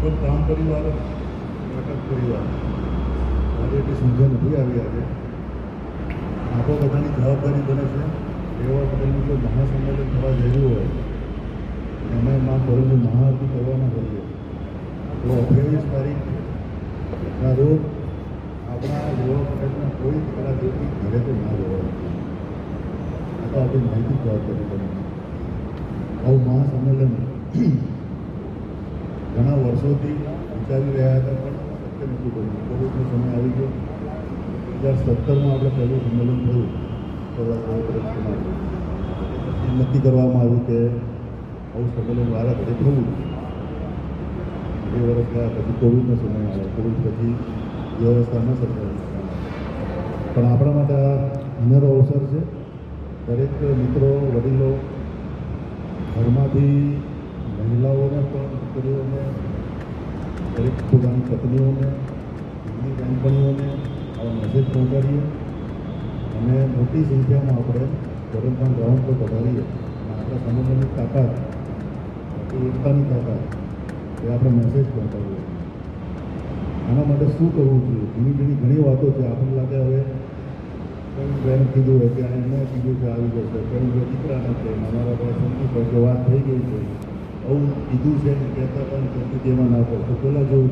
લગભગ ગામ પરિવાર નાટક પરિવાર આજે એટલી સંખ્યા નથી આવી આજે આપો બધાની જવાબદારી બને છે એવા પટેલનું જો મહાસંમેલન થવા જઈ રહ્યું હોય અમે મા કોલેજની મહાઆરતી કરવાના હોઈએ તો 28 તારીખના રોજ આપણા યુવા પટેલના કોઈ કલાકૃતિ ઘરે તો ના જવા આ તો આપણી નૈતિક જવાબદારી બને છે આવું મહાસંમેલન ઘણા વર્ષોથી વિચારી રહ્યા હતા પણ શક્ય નથી બન્યું કોવિડનો સમય આવી ગયો 2017માં આપણે પહેલું સંમેલન થયું નક્કી કરવામાં આવ્યું કે આવું સંમેલન વારા ઘરે થવું 2 વર્ષ થયા પછી કોવિડનો સમય આવ્યો કોવિડ પછી વ્યવસ્થા ન સરકારી પણ આપણા માટે આ અનેરો અવસર છે દરેક મિત્રો વડીલો ઘરમાંથી મહિલાઓને પણ દીકરીઓને દરેક પોતાની પત્નીઓને એમની બેનપણીઓને આવા મેસેજ પહોંચાડીએ અને મોટી સંખ્યામાં આપણે ગોરખધામ ગ્રાઉન્ડ પર પધારીએ અને આપણા સંમેલનની તાકાત આપણી એકતાની તાકાત એ આપણે મેસેજ પહોંચાડીએ આના માટે શું કરવું જોઈએ ઘણી વાતો છે આપણને લાગે હવે કંઈ બેન કીધું હોય કે એમને કીધું કે આવી જશે કંઈ દીકરાને છે અમારા પાસે સમજી પડે કે વાત થઈ ગઈ છે આવું કીધું છે ને કહેતા પણ પરિસ્થિતિમાં ના પડે તો પહેલાં જેવું